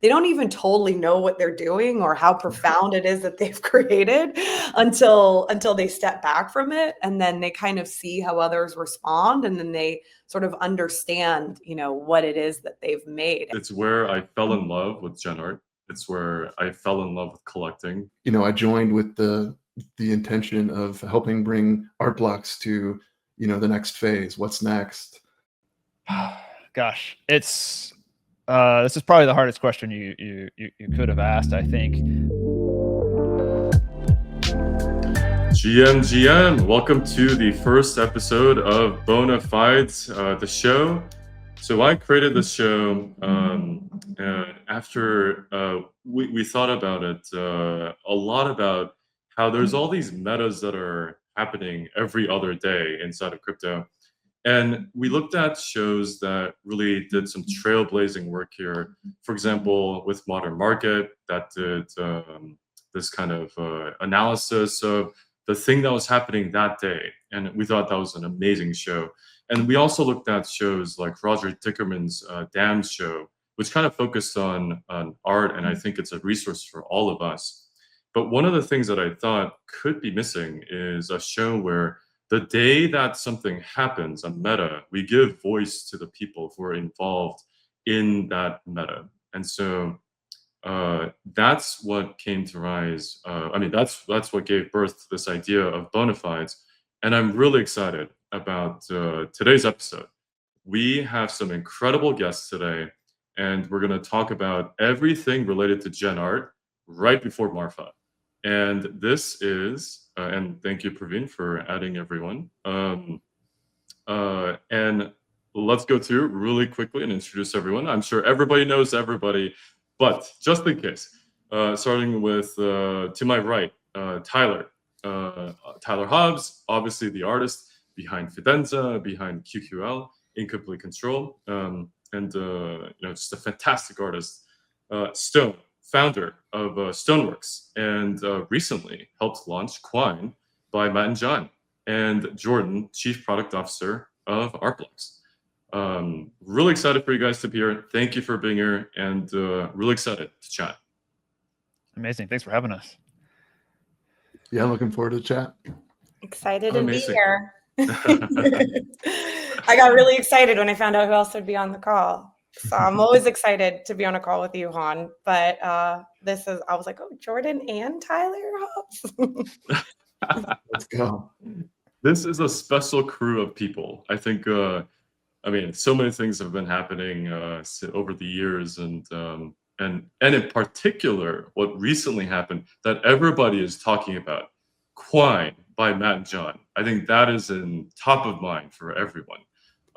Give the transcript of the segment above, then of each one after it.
they don't even totally know what they're doing or how profound it is that they've created until they step back from it, and then they kind of see how others respond, and then they sort of understand, what it is that they've made. It's where I fell in love with gen art. It's where I fell in love with collecting. I joined with the intention of helping bring art blocks to, the next phase. What's next? Gosh, it's this is probably the hardest question you could have asked, I think. GM, welcome to the first episode of Bonafides, the show. So I created this show after we thought about it a lot about how there's all these metas that are happening every other day inside of crypto. And we looked at shows that really did some trailblazing work here. For example, with Modern Market, that did this kind of analysis of the thing that was happening that day. And we thought that was an amazing show. And we also looked at shows like Roger Dickerman's Damned show, which kind of focused on art, and I think it's a resource for all of us. But one of the things that I thought could be missing is a show where the day that something happens, a meta, we give voice to the people who are involved in that meta. And so that's what came to rise. That's what gave birth to this idea of Bonafides. And I'm really excited about today's episode. We have some incredible guests today, and we're going to talk about everything related to gen art right before Marfa. And this is, and thank you, Praveen, for adding everyone. And let's go through really quickly and introduce everyone. I'm sure everybody knows everybody, but just in case, starting with to my right, Tyler Hobbs, obviously the artist behind Fidenza, behind QQL, Incomplete Control, and just a fantastic artist. Stone, founder of StoneWorks, and recently helped launch Quine by Matt and John, and Jordan, Chief Product Officer of Artblocks. Really excited for you guys to be here. Thank you for being here, and really excited to chat. Amazing. Thanks for having us. Yeah, looking forward to the chat. Excited to be here. I got really excited when I found out who else would be on the call. So I'm always excited to be on a call with you, Han. But I was like, oh, Jordan and Tyler Hobbs. Let's go. This is a special crew of people. I think, so many things have been happening over the years, and in particular, what recently happened that everybody is talking about, Quine by Matt and John. I think that is in top of mind for everyone.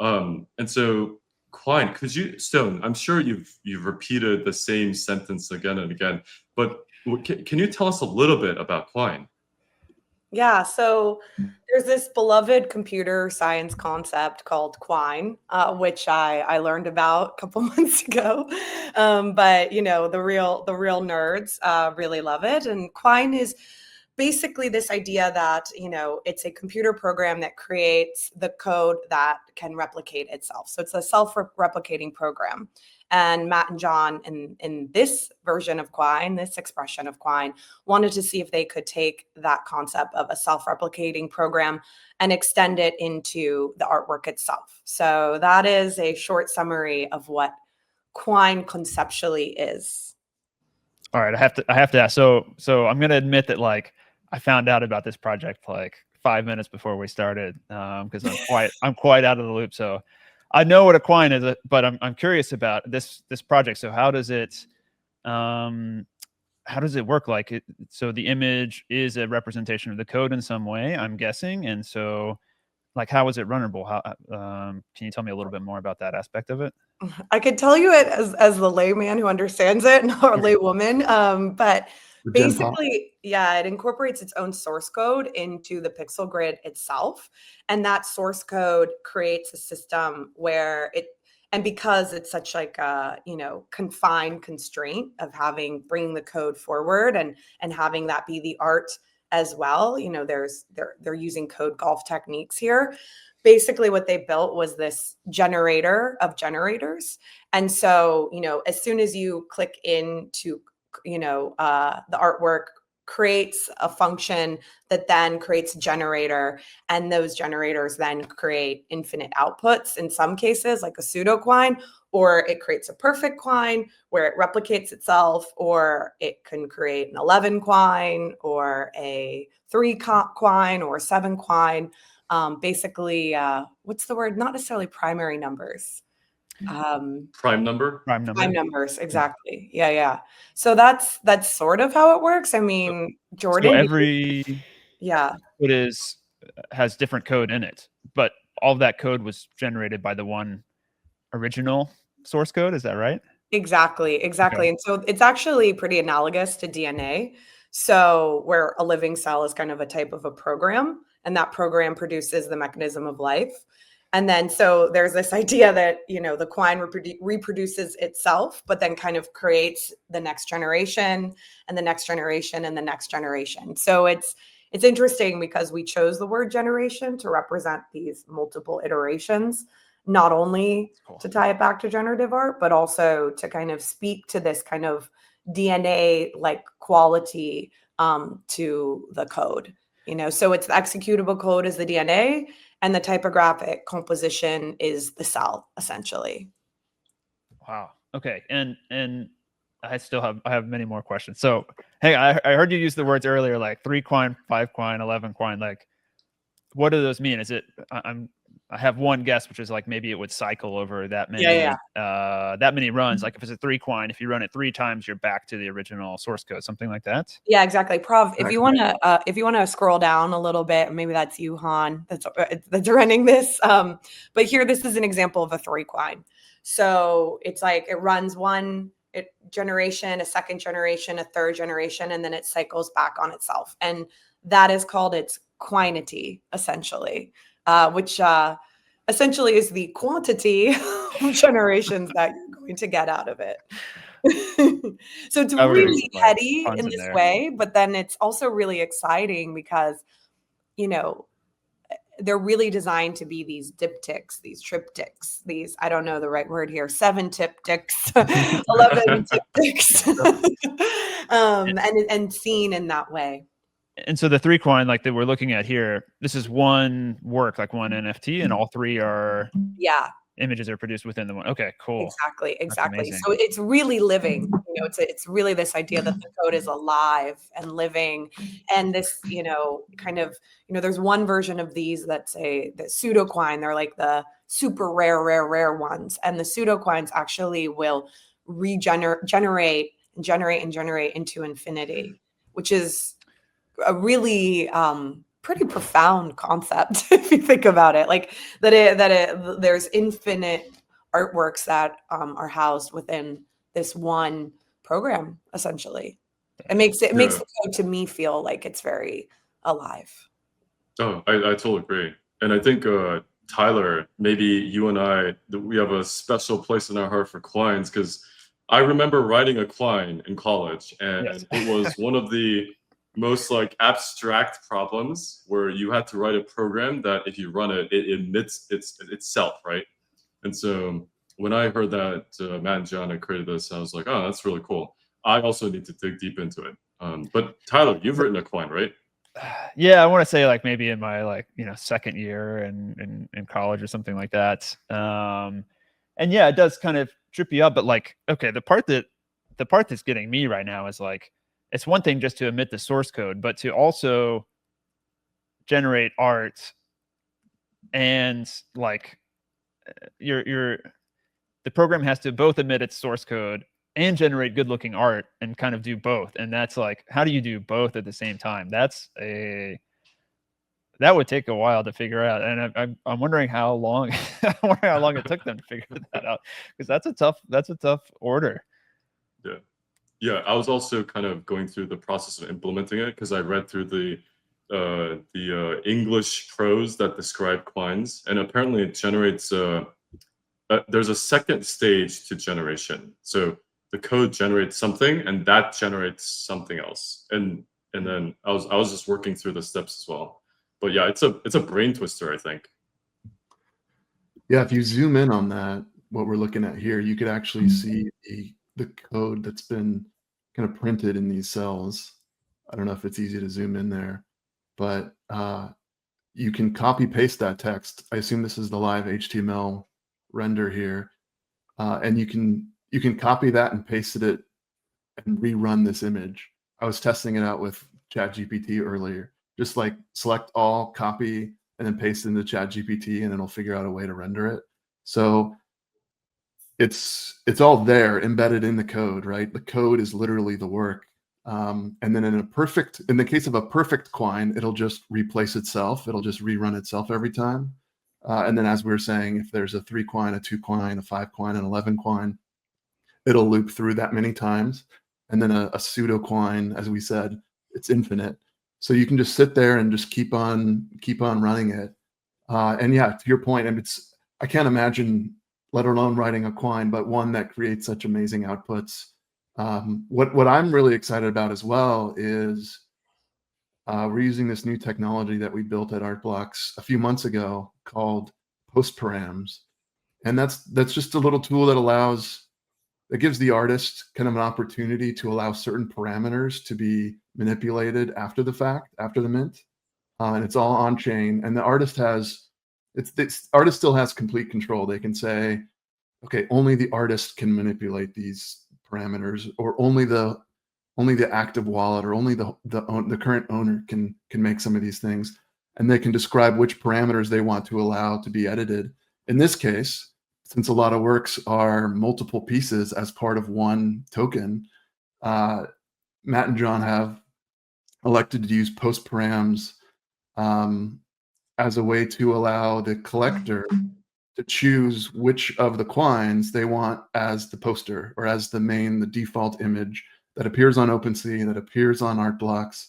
And so, Quine, could you, Stone, I'm sure you've repeated the same sentence again and again, but can you tell us a little bit about Quine? Yeah, so there's this beloved computer science concept called Quine, which I learned about a couple months ago. But the real nerds really love it. And Quine is basically this idea that, it's a computer program that creates the code that can replicate itself. So it's a self-replicating program. And Matt and John, in this version of Quine, this expression of Quine, wanted to see if they could take that concept of a self-replicating program and extend it into the artwork itself. So that is a short summary of what Quine conceptually is. All right, I have to ask. So I'm going to admit that I found out about this project 5 minutes before we started because I'm quite out of the loop. So I know what a Quine is, but I'm curious about this project. So how does it work? So the image is a representation of the code in some way, I'm guessing, and so how is it runnable? How can you tell me a little bit more about that aspect of it? I could tell you it as the layman who understands it, not a laywoman, but basically, it incorporates its own source code into the pixel grid itself. And that source code creates a system where and because it's such a, confined constraint of bringing the code forward and having that be the art as well. You know, they're using code golf techniques here. Basically what they built was this generator of generators. And so, you know, as soon as you click into, you know, the artwork creates a function that then creates a generator, and those generators then create infinite outputs in some cases, like a pseudo quine, or it creates a perfect quine where it replicates itself, or it can create an 11 quine or a 3 quine or 7 quine. Basically, what's the word? Not necessarily primary numbers. Prime number. Prime number. Prime numbers, exactly. Yeah. So that's sort of how it works. I mean, Jordan. So every yeah. code has different code in it, but all of that code was generated by the one original source code. Is that right? Exactly. Okay. And so it's actually pretty analogous to DNA. So where a living cell is kind of a type of a program, and that program produces the mechanism of life. And then so there's this idea that, you know, the quine reproduces itself, but then kind of creates the next generation and the next generation and the next generation. So it's interesting because we chose the word generation to represent these multiple iterations, not only to tie it back to generative art, but also to kind of speak to this kind of DNA like quality to the code. You know, so it's the executable code is the DNA, and the typographic composition is the cell, essentially. Wow. Okay. And I have many more questions. So, hey, I heard you use the words earlier, like 3 quine, 5 quine, 11 quine. Like, what do those mean? Is it? I have one guess, which is like maybe it would cycle over that many that many runs. Like if it's a 3 quine, if you run it 3 times, you're back to the original source code, something like that. Yeah, exactly. Prov, if you want to scroll down a little bit, maybe that's you, Han, that's running this. But here, this is an example of a 3 quine. So it's like it runs one generation, a second generation, a third generation, and then it cycles back on itself. And that is called its quinity, essentially, which essentially is the quantity of generations that you're going to get out of it. So it's really heady in this way, but then it's also really exciting because, you know, they're really designed to be these diptychs, these triptychs, these, I don't know the right word here, 7 diptychs, 11 diptychs, and seen in that way. And so the 3 quine, like that we're looking at here, this is one work, like one NFT, and all 3 are images are produced within the one. Okay, cool. Exactly. So it's really living. You know, it's really this idea that the code is alive and living. And this, you know, kind of, you know, there's one version of these that's the pseudo quine. They're like the super rare ones. And the pseudo quines actually will generate into infinity, which is a really pretty profound concept if you think about it, like there's infinite artworks that are housed within this one program. Essentially, it makes the code to me feel like it's very alive. Oh, I totally agree. And I think Tyler, maybe you and I, we have a special place in our heart for quines, because I remember writing a quine in college, and it was one of the most like abstract problems where you had to write a program that if you run it, it emits itself, right? And so when I heard that Matt and John had created this, I was like, oh, that's really cool. I also need to dig deep into it. But Tyler, you've written a quine, right? Yeah, I want to say like maybe in my like, you know, second year in college or something like that. And yeah, it does kind of trip you up, but like, okay, the part that's getting me right now is like, it's one thing just to emit the source code, but to also generate art and like the program has to both emit its source code and generate good looking art and kind of do both. And that's like, how do you do both at the same time? That would take a while to figure out. And I'm wondering how long, it took them to figure that out. Because that's a tough order. Yeah, I was also kind of going through the process of implementing it because I read through the English prose that describe quines, and apparently it generates. There's a second stage to generation. So the code generates something, and that generates something else. And And then I was just working through the steps as well. But yeah, it's a brain twister, I think. Yeah, if you zoom in on that, what we're looking at here, you could actually see the code that's been kind of printed in these cells. I don't know if it's easy to zoom in there, but you can copy paste that text. I assume this is the live HTML render here, and you can copy that and paste it and rerun this image. I was testing it out with ChatGPT earlier. Just like select all, copy, and then paste into ChatGPT, and it'll figure out a way to render it. So it's all there embedded in the code, right? The code is literally the work. And then in the case of a perfect Quine, it'll just replace itself. It'll just rerun itself every time. And then, as we were saying, if there's a 3 Quine, a 2 Quine, a 5 Quine, an 11 Quine, it'll loop through that many times. And then a pseudo Quine, as we said, it's infinite. So you can just sit there and just keep on running it. And yeah, to your point, and I can't imagine, let alone writing a Quine, but one that creates such amazing outputs. What I'm really excited about as well is we're using this new technology that we built at ArtBlocks a few months ago called post-params. And that's just a little tool that gives the artist kind of an opportunity to allow certain parameters to be manipulated after the fact, after the mint. And it's all on chain. And the artist still has complete control. They can say, okay, only the artist can manipulate these parameters, or only the active wallet, or only the current owner can make some of these things. And they can describe which parameters they want to allow to be edited. In this case, since a lot of works are multiple pieces as part of one token, Matt and John have elected to use post params as a way to allow the collector to choose which of the Quines they want as the poster, or as the default image that appears on OpenSea, that appears on ArtBlocks.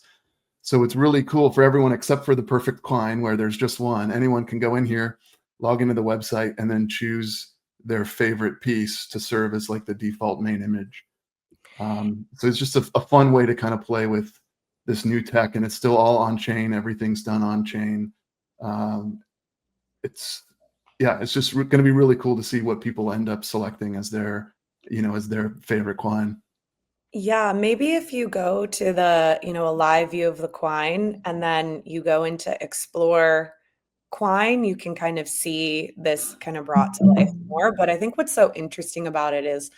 So it's really cool for everyone except for the perfect Quine, where there's just one. Anyone can go in here, log into the website, and then choose their favorite piece to serve as like the default main image. So it's just a fun way to kind of play with this new tech, and it's still all on chain. Everything's done on chain. It's just going to be really cool to see what people end up selecting as their favorite Quine. Yeah, maybe if you go to the, a live view of the Quine, and then you go into explore Quine, you can kind of see this kind of brought to life more. But I think what's so interesting about it is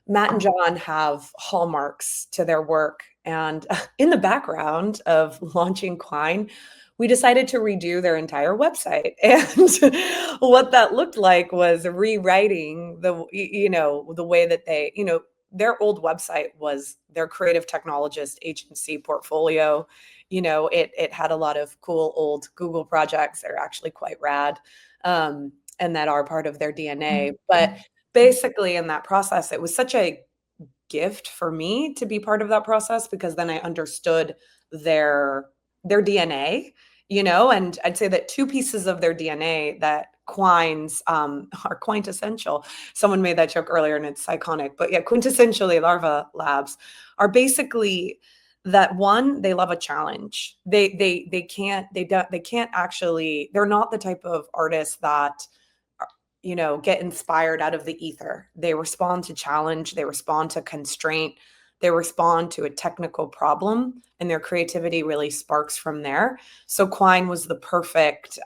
Matt and John have hallmarks to their work. And in the background of launching Quine, we decided to redo their entire website. And what that looked like was rewriting the way that they, their old website was their creative technologist agency portfolio. It had a lot of cool old Google projects that are actually quite rad, and that are part of their DNA. But basically, in that process, it was such a gift for me to be part of that process, because then I understood their DNA, and I'd say that 2 pieces of their DNA that Quines are quintessential. Someone made that joke earlier and it's iconic, but yeah, quintessentially Larva Labs are basically that one, they love a challenge. They can't actually, they're not the type of artists that get inspired out of the ether. They respond to challenge, they respond to constraint, they respond to a technical problem, and their creativity really sparks from there. So Quine was the perfect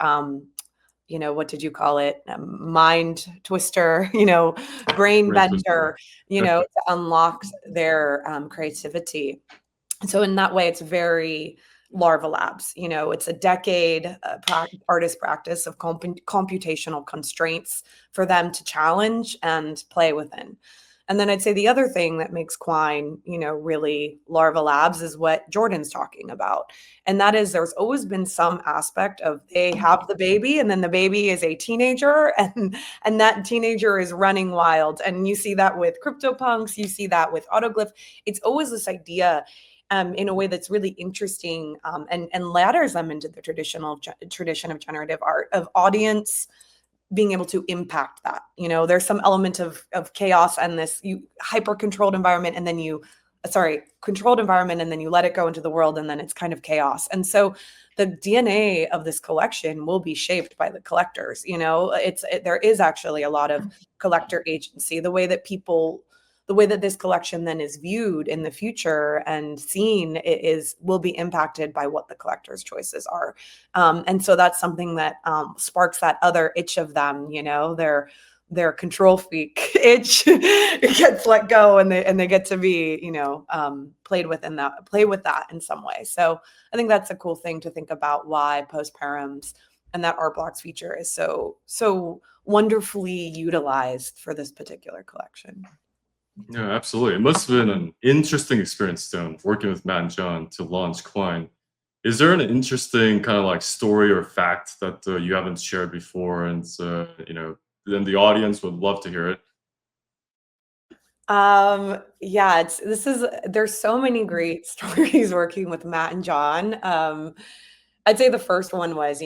what did you call it? Mind twister, brain bender, to unlock their creativity. So in that way, it's very Larva Labs. It's a decade artist practice of computational constraints for them to challenge and play within. And then I'd say the other thing that makes Quine, really Larva Labs is what Jordan's talking about. And that is, there's always been some aspect of they have the baby, and then the baby is a teenager, and that teenager is running wild. And you see that with CryptoPunks, you see that with Autoglyph. It's always this idea in a way that's really interesting, and ladders them into the tradition of generative art, of audience being able to impact that. There's some element of chaos and this hyper controlled environment, and then you controlled environment, and then you let it go into the world, and then it's kind of chaos. And so the DNA of this collection will be shaped by the collectors. There is actually a lot of collector agency. The way that this collection then is viewed in the future and seen will be impacted by what the collector's choices are. And so that's something that sparks that other itch of them, their control freak itch. It gets let go, and they get to be, play with that in some way. So I think that's a cool thing to think about, why post-params and that art blocks feature is so wonderfully utilized for this particular collection. Yeah, absolutely. It must have been an interesting experience, Stone, working with Matt and John to launch Quine. Is there an interesting kind of like story or fact that you haven't shared before, and then the audience would love to hear it? Yeah, there's so many great stories working with Matt and John. I'd say the first one was,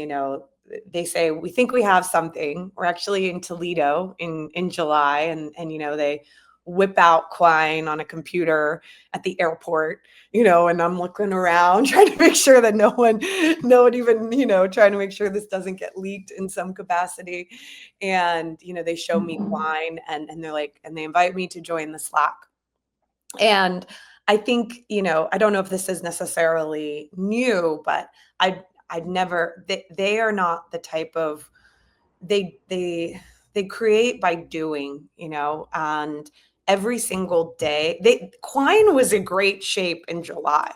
they say, we think we have something. We're actually in Toledo in July, and they whip out Quine on a computer at the airport, and I'm looking around trying to make sure that no one even, trying to make sure this doesn't get leaked in some capacity. And, they show me Quine, and they're like, and they invite me to join the Slack. And I think, I don't know if this is necessarily new, but I'd never, they are not the type of, they create by doing, and every single day, Quine was in great shape in July.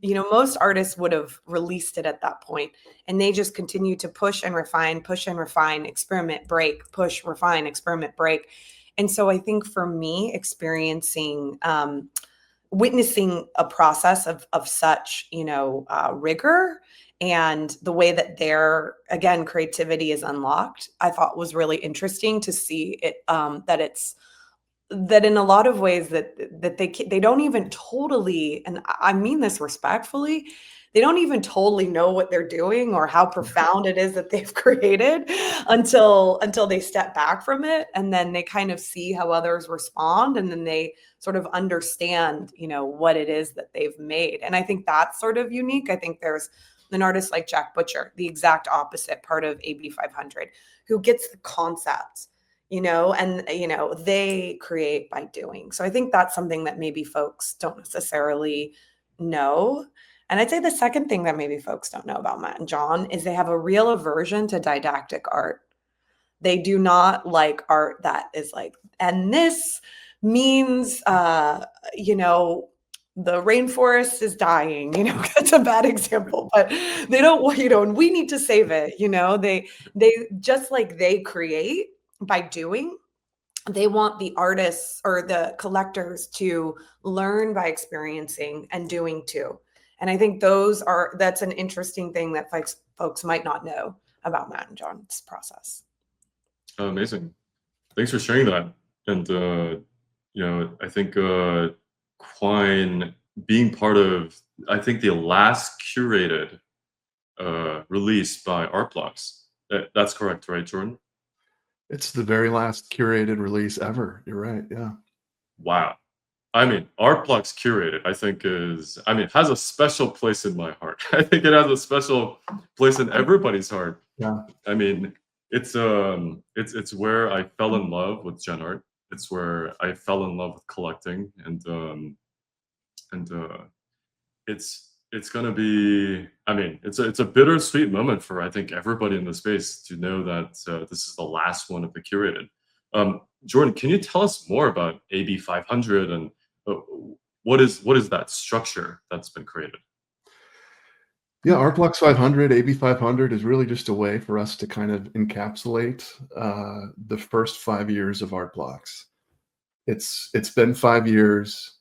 Most artists would have released it at that point, and they just continue to push and refine, experiment, break, push, refine, experiment, break. And so I think for me, witnessing a process of such, rigor, and the way that their, again, creativity is unlocked, I thought was really interesting to see it, that in a lot of ways that they don't even totally, and I mean this respectfully, they don't even totally know what they're doing or how profound it is that they've created until they step back from it, and then they kind of see how others respond, and then they sort of understand, what it is that they've made. And I think that's sort of unique. I think there's an artist like Jack Butcher, the exact opposite, part of AB 500, who gets the concept, and, they create by doing. So I think that's something that maybe folks don't necessarily know. And I'd say the second thing that maybe folks don't know about Matt and John is they have a real aversion to didactic art. They do not like art that is like, and this means, the rainforest is dying, that's a bad example, but they don't, we need to save it. They just like they create by doing, they want the artists or the collectors to learn by experiencing and doing too. And I think that's an interesting thing that folks might not know about Matt and John's process. Oh, amazing. Thanks for sharing that. And, I think Quine being part of, I think, the last curated release by Art Blocks. That's correct, right, Jordan? It's the very last curated release ever. You're right. Yeah. Wow. I mean, Art Blocks curated, I think has a special place in my heart. I think it has a special place in everybody's heart. Yeah. I mean, it's where I fell in love with gen art. It's where I fell in love with collecting, and it's gonna be. I mean, it's a bittersweet moment for, I think, everybody in the space to know that this is the last one of the curated. Jordan, can you tell us more about AB 500 and what is that structure that's been created? Yeah, Art Blocks 500, AB 500 is really just a way for us to kind of encapsulate the first 5 years of Art Blocks. It's been 5 years.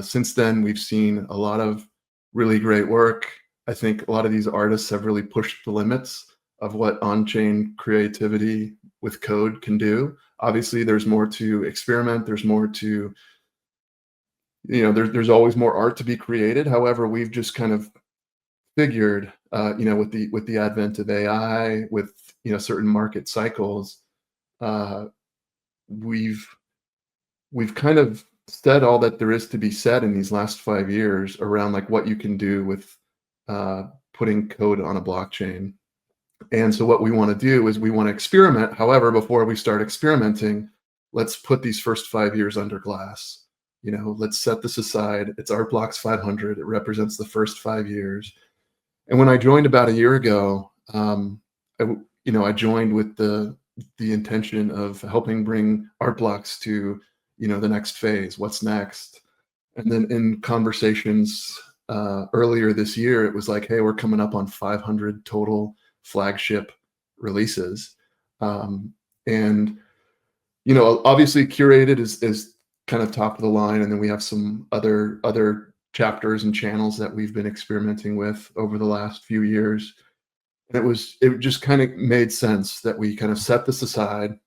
Since then, we've seen a lot of really great work. I think a lot of these artists have really pushed the limits of what on-chain creativity with code can do. Obviously, there's more to experiment. There's more to, there's always more art to be created. However, we've just kind of figured, with the advent of AI, with certain market cycles, we've kind of said all that there is to be said in these last 5 years around like what you can do with putting code on a blockchain. And so what we want to do is we want to experiment. However, before we start experimenting, let's put these first 5 years under glass. You know, let's set this aside. It's Art Blocks 500. It represents the first 5 years. And when I joined about a year ago, I joined with the intention of helping bring Art Blocks to, the next phase. What's next? And then in conversations earlier this year, it was like, hey, we're coming up on 500 total flagship releases. And, obviously curated is kind of top of the line. And then we have some other chapters and channels that we've been experimenting with over the last few years. And it just kind of made sense that we kind of set this aside.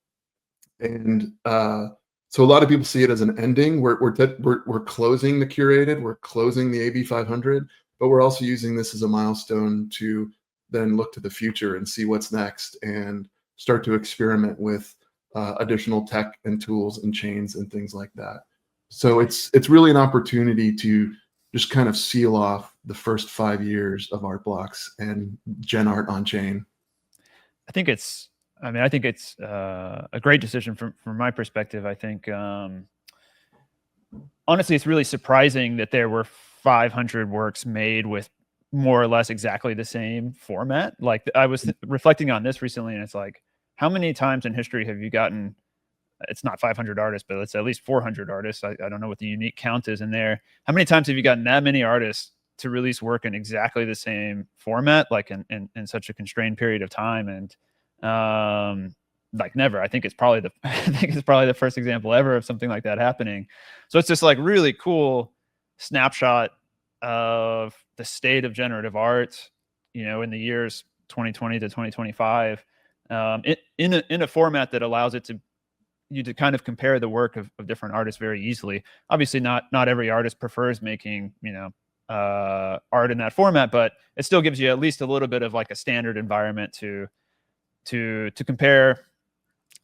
And so a lot of people see it as an ending. We're closing the curated, we're closing the AB 500, but we're also using this as a milestone to then look to the future and see what's next and start to experiment with additional tech and tools and chains and things like that. So it's really an opportunity to just kind of seal off the first 5 years of Art Blocks and Gen Art on chain. I think it's a great decision from my perspective. I think, honestly, it's really surprising that there were 500 works made with more or less exactly the same format. Like, I was reflecting on this recently, and it's like, how many times in history have you gotten, it's not 500 artists, but it's at least 400 artists. I don't know what the unique count is in there. How many times have you gotten that many artists to release work in exactly the same format, like in such a constrained period of time? And like, never. I think it's probably the first example ever of something like that happening. So it's just like really cool snapshot of the state of generative art, in the years 2020 to 2025, in a format that allows you to kind of compare the work of different artists very easily. Obviously, not every artist prefers making art in that format, but it still gives you at least a little bit of like a standard environment to compare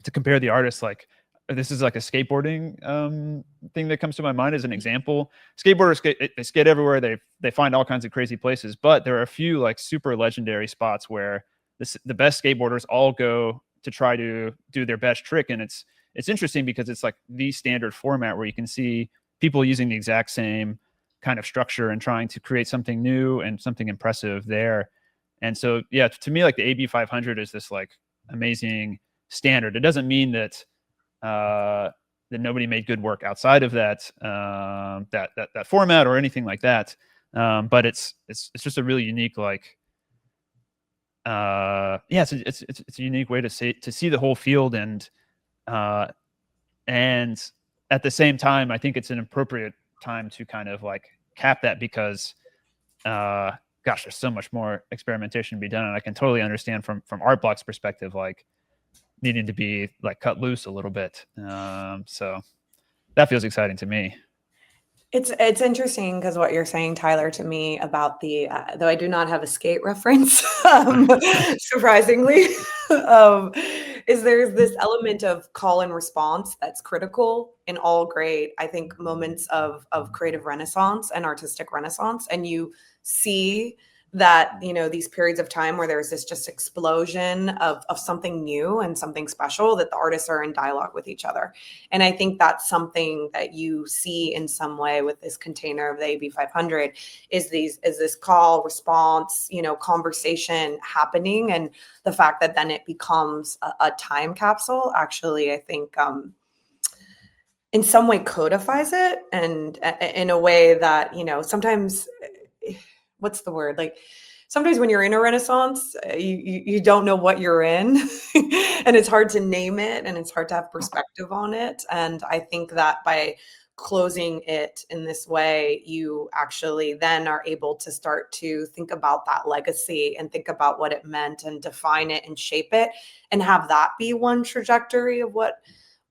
the artists. Like, this is like a skateboarding thing that comes to my mind as an example. Skateboarders they skate everywhere. They find all kinds of crazy places, but there are a few like super legendary spots where the best skateboarders all go to try to do their best trick. And it's interesting because it's like the standard format where you can see people using the exact same kind of structure and trying to create something new and something impressive there. And so, yeah, to me, like, the AB 500 is this like amazing standard. It doesn't mean that that nobody made good work outside of that that format or anything like that. But it's just a really unique, like, it's a unique way to see the whole field. And at the same time, I think it's an appropriate time to kind of like cap that, because gosh, there's so much more experimentation to be done. And I can totally understand from Art Block's perspective, like, needing to be like cut loose a little bit. So that feels exciting to me. It's interesting because what you're saying, Tyler, to me about the though I do not have a skate reference, surprisingly, is there's this element of call and response that's critical in all great, I think, moments of creative renaissance and artistic renaissance. And you see that, these periods of time where there's this just explosion of something new and something special, that the artists are in dialogue with each other. And I think that's something that you see in some way with this container of the AB 500 is this call, response, conversation happening. And the fact that then it becomes a time capsule, actually, I think, in some way codifies it, and in a way that, sometimes, what's the word? Like, sometimes when you're in a renaissance, you don't know what you're in, and it's hard to name it, and it's hard to have perspective on it. And I think that by closing it in this way, you actually then are able to start to think about that legacy and think about what it meant and define it and shape it, and have that be one trajectory of what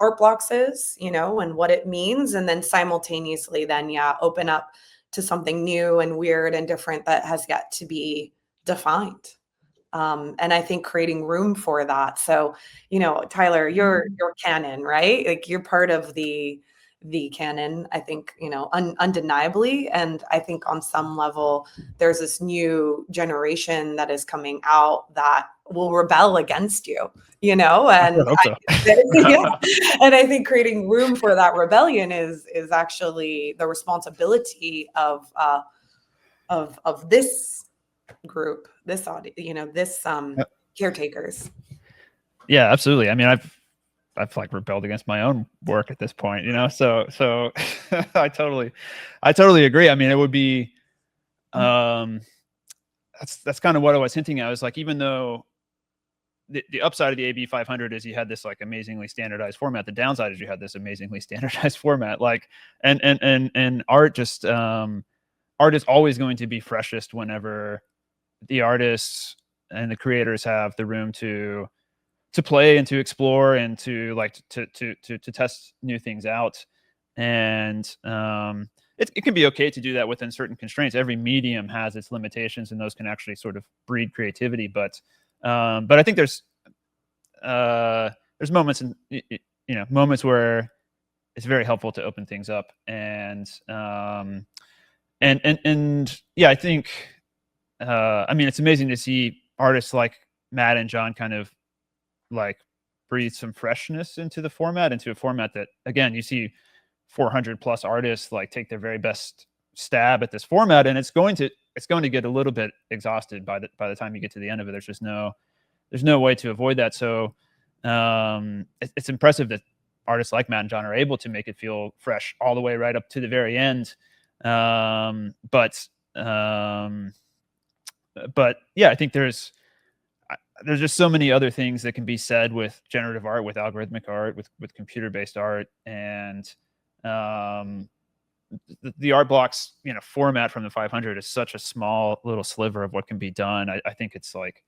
Art Blocks is, and what it means. And then simultaneously then, open up to something new and weird and different that has yet to be defined. And I think creating room for that. So, Tyler, you're canon, right? Like, you're part of the the canon, I think, undeniably. And I think on some level, there's this new generation that is coming out that will rebel against you, and I hope so. yeah. And I think creating room for that rebellion is actually the responsibility of this group, this audience, this caretakers. Yeah, absolutely. I mean, I've like rebelled against my own work at this point, so I totally agree. I mean, it would be that's kind of what I was hinting at. I was like, even though the upside of the AB 500 is you had this like amazingly standardized format, the downside is you had this amazingly standardized format, like and art just art is always going to be freshest whenever the artists and the creators have the room to play and to explore and to like to test new things out. And it can be okay to do that within certain constraints. Every medium has its limitations, and those can actually sort of breed creativity. But I think there's moments in moments where it's very helpful to open things up. And yeah, I think I mean, it's amazing to see artists like Matt and John kind of like breathe some freshness into the format, into a format that, again, you see 400 plus artists like take their very best stab at this format, and it's going to get a little bit exhausted by the time you get to the end of it. There's no way to avoid that. So it's impressive that artists like Matt and John are able to make it feel fresh all the way right up to the very end. But yeah, I think there's just so many other things that can be said with generative art, with algorithmic art, with computer-based art, and the art blocks format from the 500 is such a small little sliver of what can be done. I think it's like,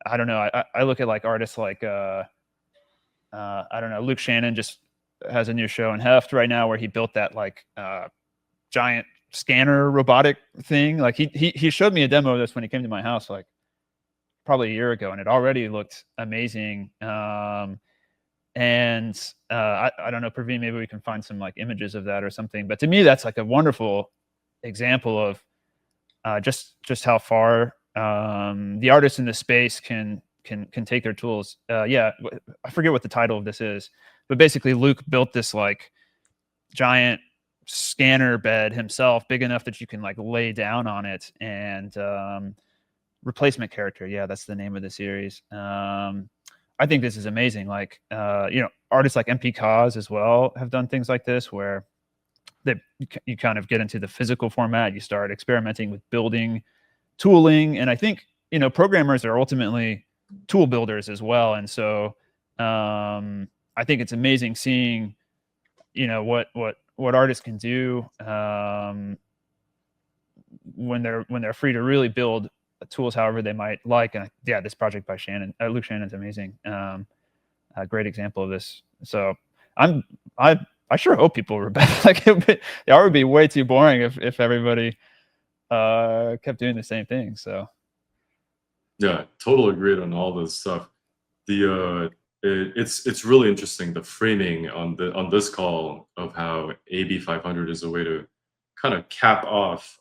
I don't know. I look at like artists like I don't know, Luke Shannon just has a new show in Heft right now where he built that like giant scanner robotic thing. Like he showed me a demo of this when he came to my house like probably a year ago, and it already looked amazing. And I don't know, Praveen, maybe we can find some like images of that or something. But to me, that's like a wonderful example of just how far the artists in this space can take their tools. Yeah, I forget what the title of this is, but basically Luke built this like giant scanner bed himself, big enough that you can like lay down on it. And replacement character, yeah, that's the name of the series. I think this is amazing. Like artists like MP Cause as well have done things like this where you kind of get into the physical format, you start experimenting with building tooling. And I think programmers are ultimately tool builders as well. And so I think it's amazing seeing what artists can do when they're free to really build tools however they might like. And yeah, this project by Luke Shannon's amazing. A great example of this. So I sure hope people rebel. Like it would be way too boring if everybody kept doing the same thing. So yeah, totally agreed on all this stuff. It's really interesting, the framing on this call of how AB 500 is a way to kind of cap off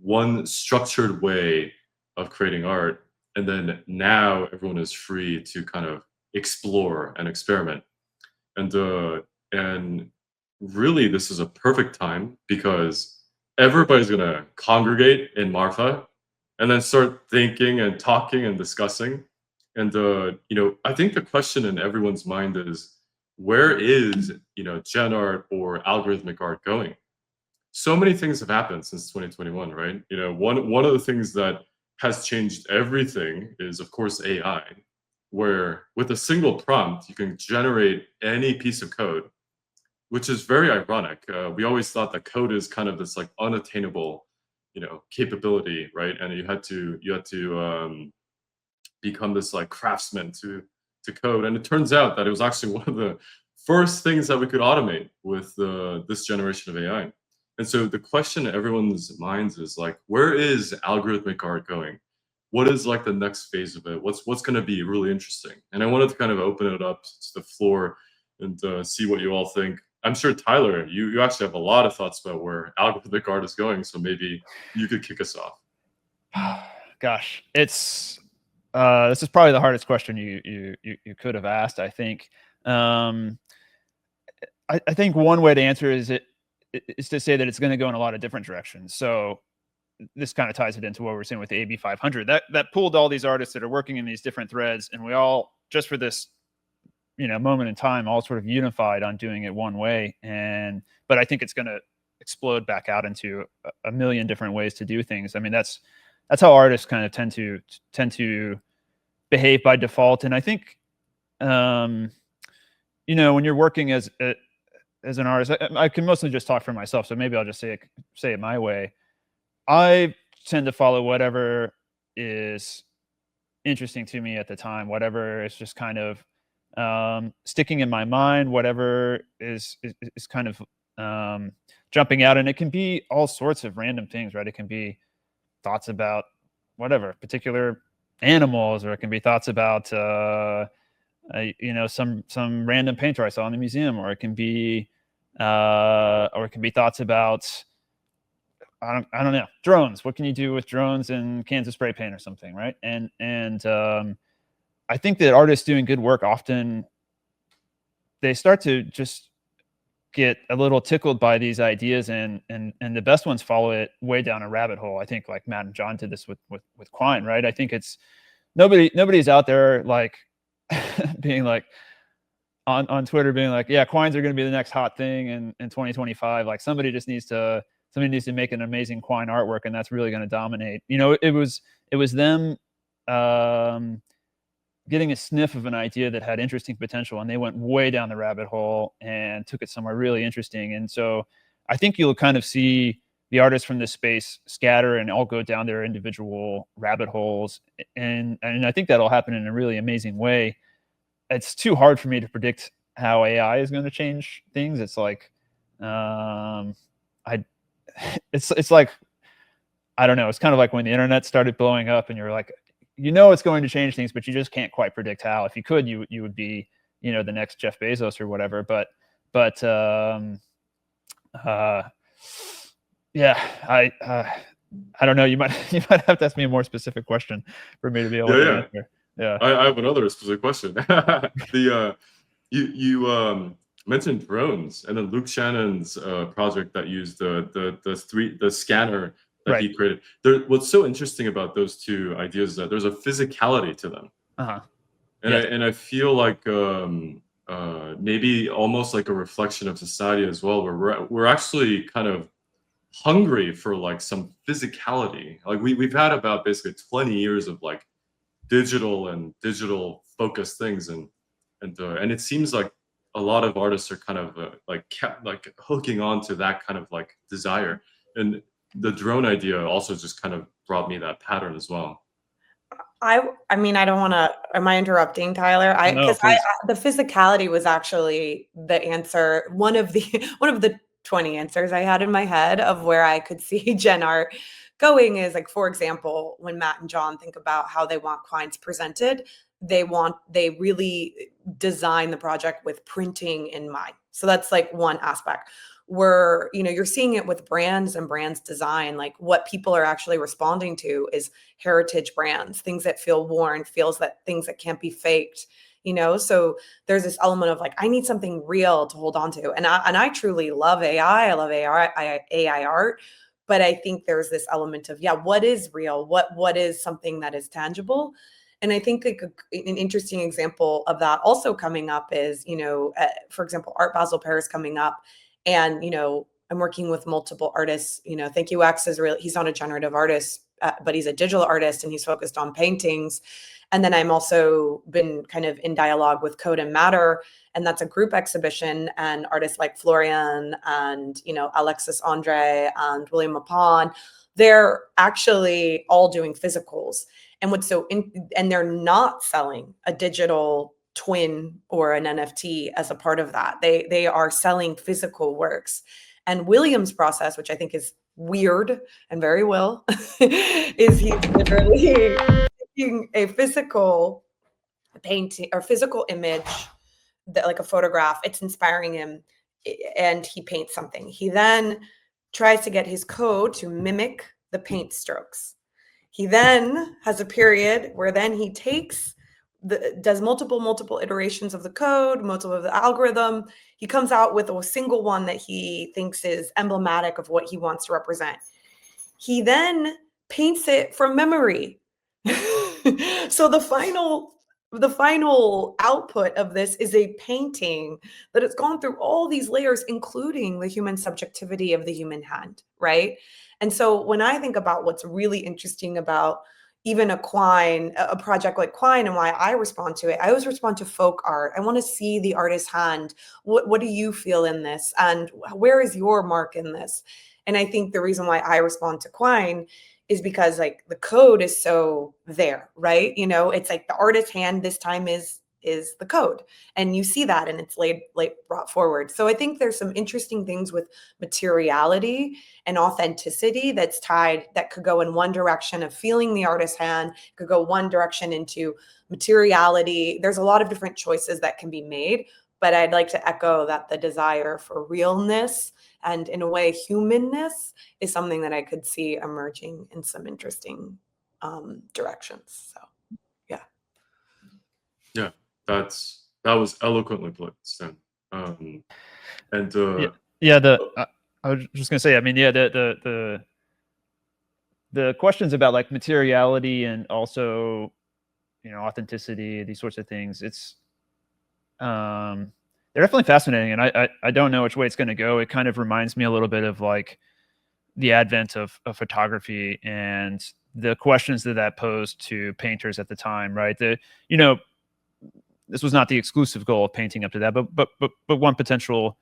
one structured way of creating art, and then now everyone is free to kind of explore and experiment. And really, this is a perfect time because everybody's gonna congregate in Marfa and then start thinking and talking and discussing. And I think the question in everyone's mind is, where is gen art or algorithmic art going? So many things have happened since 2021, right? One of the things that has changed everything is, of course, AI, where with a single prompt you can generate any piece of code, which is very ironic. We always thought that code is kind of this like unattainable capability, right? And you had to become this like craftsman to code. And it turns out that it was actually one of the first things that we could automate with this generation of AI. And so the question in everyone's minds is like, where is algorithmic art going? What is like the next phase of it? What's going to be really interesting? And I wanted to kind of open it up to the floor and see what you all think. I'm sure Tyler, you actually have a lot of thoughts about where algorithmic art is going. So maybe you could kick us off. Gosh, it's this is probably the hardest question you could have asked. I think. I think one way to answer is to say that it's going to go in a lot of different directions. So this kind of ties it into what we're saying with the AB 500. That pulled all these artists that are working in these different threads, and we all, just for this, moment in time, all sort of unified on doing it one way. But I think it's going to explode back out into a million different ways to do things. I mean, that's how artists kind of tend to behave by default. And I think, when you're working as an artist, I can mostly just talk for myself. So maybe I'll just say it my way. I tend to follow whatever is interesting to me at the time, whatever is just kind of sticking in my mind, whatever is kind of jumping out. And it can be all sorts of random things, right? It can be thoughts about whatever particular animals, or it can be thoughts about some random painter I saw in the museum, or it can be thoughts about I don't know, drones. What can you do with drones and cans of spray paint or something, right? And I think that artists doing good work often, they start to just get a little tickled by these ideas, and the best ones follow it way down a rabbit hole. I think like Matt and John did this with Quine, right? I think it's nobody's out there like being like on Twitter being like, yeah, Quines are going to be the next hot thing in 2025. Like somebody needs to make an amazing Quine artwork, and that's really going to dominate. It was them getting a sniff of an idea that had interesting potential, and they went way down the rabbit hole and took it somewhere really interesting. And so I think you'll kind of see the artists from this space scatter and all go down their individual rabbit holes. And I think that'll happen in a really amazing way. It's too hard for me to predict how AI is going to change things. It's like, it's like, I don't know. It's kind of like when the internet started blowing up and you're like, it's going to change things, but you just can't quite predict how. If you could, you would be, the next Jeff Bezos or whatever. But yeah, I don't know. You might have to ask me a more specific question for me to be able to answer. Yeah, I have another specific question. You mentioned drones, and then Luke Shannon's project that used the scanner that he created. What's so interesting about those two ideas is that there's a physicality to them. And I feel like maybe almost like a reflection of society as well, where we're actually kind of hungry for like some physicality. Like we've had about basically 20 years of like digital focused things, and it seems like a lot of artists are kind of kept hooking on to that kind of like desire. And the drone idea also just kind of brought me that pattern as well. I mean, I don't want to. Am I interrupting, Tyler? Because the physicality was actually the answer. One of the 20 answers I had in my head of where I could see gen art going is like, for example, when Matt and John think about how they want Quines presented, they really design the project with printing in mind. So that's like one aspect where, you're seeing it with brands and brands design. Like what people are actually responding to is heritage brands, things that feel worn, things that can't be faked, so there's this element of like, I need something real to hold on to. And I truly love AI. I love AI art, but I think there's this element of, what is real? What is something that is tangible? And I think like an interesting example of that also coming up is, for example, Art Basel Paris coming up. And, I'm working with multiple artists. Thank You X is he's not a generative artist, but he's a digital artist, and he's focused on paintings. And then I'm also been kind of in dialogue with Code and Matter, and that's a group exhibition, and artists like Florian and, Alexis Andre and William Apon, they're actually all doing physicals. And and they're not selling a digital twin or an NFT as a part of that. They are selling physical works. And William's process, which I think is weird and very Will, is he's literally taking a physical painting or physical image, that like a photograph, it's inspiring him. and he paints something. He then tries to get his code to mimic the paint strokes. He then has a period where then he takes does multiple iterations of the code, multiple of the algorithm. He comes out with a single one that he thinks is emblematic of what he wants to represent. He then paints it from memory. So the final output of this is a painting that has gone through all these layers, including the human subjectivity of the human hand, right? And so when I think about what's really interesting about even a project like Quine, and why I respond to it, I always respond to folk art. I want to see the artist's hand. What do you feel in this? And where is your mark in this? And I think the reason why I respond to Quine is because like the code is so there, right? It's like the artist's hand this time is the code, and you see that, and it's brought forward. So I think there's some interesting things with materiality and authenticity that could go in one direction of feeling the artist's hand, could go one direction into materiality. There's a lot of different choices that can be made, but I'd like to echo that the desire for realness and, in a way, humanness is something that I could see emerging in some interesting directions. So, yeah. Yeah, that was eloquently put, Sten. I was just gonna say, I mean, yeah, the questions about like materiality and also, authenticity, these sorts of things, it's they're definitely fascinating, and I don't know which way it's going to go. It kind of reminds me a little bit of like the advent of photography and the questions that posed to painters at the time, right? This was not the exclusive goal of painting up to that, but one potential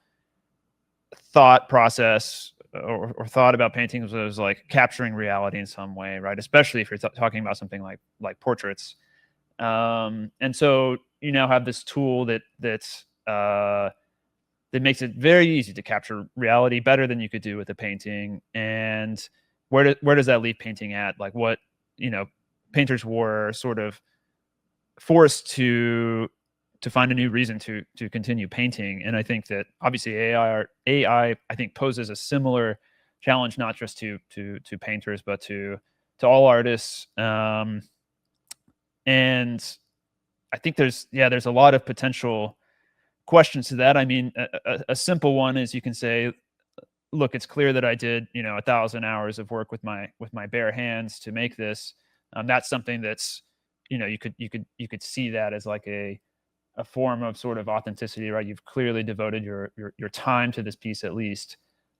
thought process or thought about painting was like capturing reality in some way, right? Especially if you're talking about something like portraits. And so you now have this tool that makes it very easy to capture reality better than you could do with a painting. And where does that leave painting at? Like what, painters were sort of forced to find a new reason to continue painting. And I think that obviously AI I think poses a similar challenge, not just to painters, but to all artists. And I think there's a lot of potential questions to that. I mean, a simple one is you can say, look, it's clear that I did, 1,000 hours of work with my bare hands to make this. That's something that's, you could see that as like a form of sort of authenticity, right? You've clearly devoted your time to this piece at least.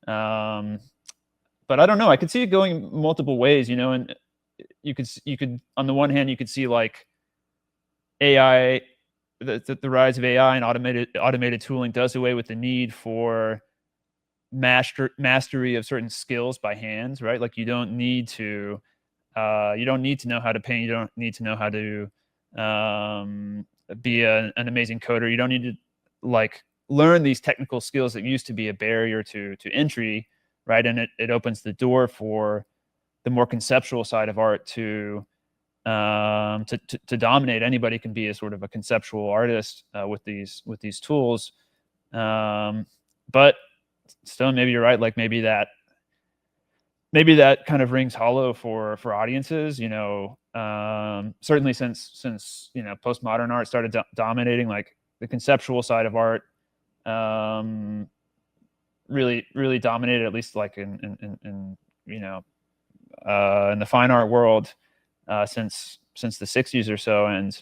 But I don't know. I could see it going multiple ways, and you could on the one hand, you could see like AI, the rise of AI and automated tooling does away with the need for mastery of certain skills by hands, right? Like you don't need to know how to paint. You don't need to know how to be an amazing coder. You don't need to like learn these technical skills that used to be a barrier to entry, right? And it opens the door for the more conceptual side of art to dominate. Anybody can be a sort of a conceptual artist with these tools. But Stone, maybe you're right. Like maybe that kind of rings hollow for audiences. Certainly since postmodern art started dominating, like the conceptual side of art really dominated, at least like in the fine art world since the 60s or so. And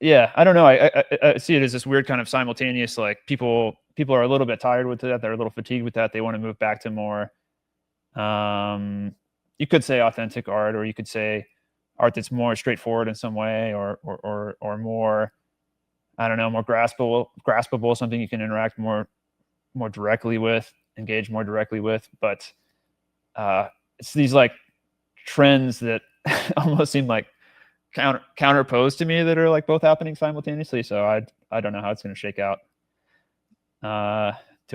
yeah, I don't know. I see it as this weird kind of simultaneous, like people are a little bit tired with that. They're a little fatigued with that. They want to move back to more, you could say authentic art, or you could say art that's more straightforward in some way, or more, I don't know, more graspable, something you can interact more directly with, engage more directly with. But it's these like trends that almost seem like counterposed to me that are like both happening simultaneously. So I don't know how it's going to shake out. Do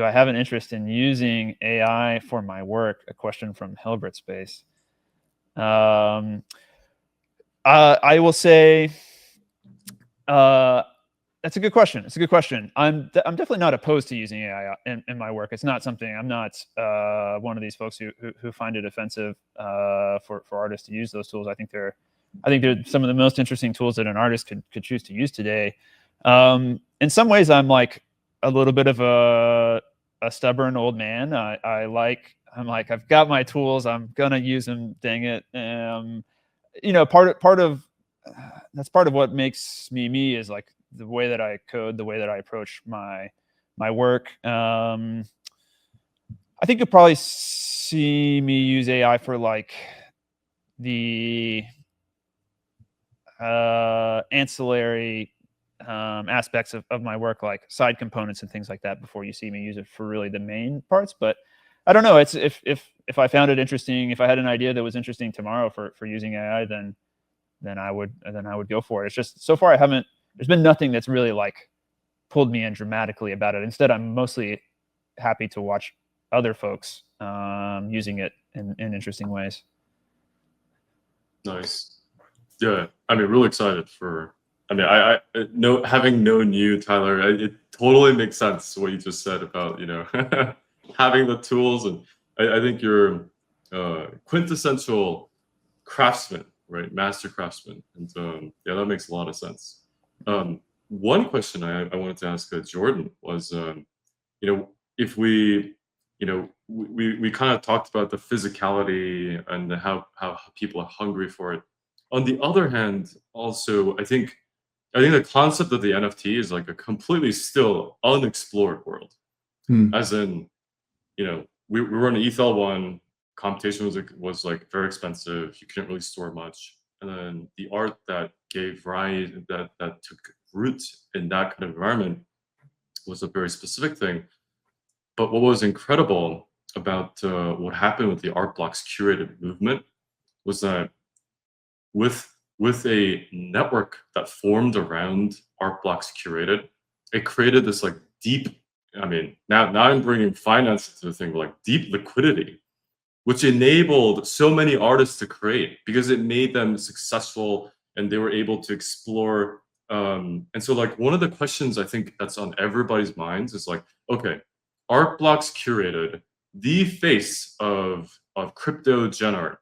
I have an interest in using AI for my work? A question from Hilbert Space. I will say That's a good question. It's a good question. I'm definitely not opposed to using AI in my work. It's not something, I'm not one of these folks who find it offensive for artists to use those tools. I think they're some of the most interesting tools that an artist could choose to use today. In some ways, I'm like a little bit of a stubborn old man. I'm like, I've got my tools. I'm gonna use them. Dang it. You know, part of that's part of what makes me is like the way that I code, the way that I approach my work. I think you'll probably see me use AI for like the ancillary aspects of my work, like side components and things like that, before you see me use it for really the main parts. But I don't know. It's if I found it interesting, if I had an idea that was interesting tomorrow for using AI, then I would go for it. It's just so far there's been nothing that's really like pulled me in dramatically about it. Instead, I'm mostly happy to watch other folks using it in interesting ways. Nice. Yeah, I mean, really excited for. I mean, I know, having known you, Tyler, it totally makes sense what you just said about, you know, having the tools, and I think you're quintessential craftsman, right? Master craftsman, and yeah, that makes a lot of sense. One question I wanted to ask Jordan was, you know, if we, you know, we kind of talked about the physicality and how people are hungry for it. On the other hand, also, I think the concept of the NFT is like a completely still unexplored world. As in, you know, we were on Ethel 1, computation was like very expensive. You couldn't really store much. And then the art that gave rise, that took root in that kind of environment, was a very specific thing. But what was incredible about what happened with the art blocks curated movement was that with a network that formed around art blocks curated, it created this like deep. I mean, now I'm bringing finance into the thing, but like deep liquidity, which enabled so many artists to create because it made them successful and they were able to explore. And so, like, one of the questions I think that's on everybody's minds is like, okay, art blocks curated, the face of crypto gen art.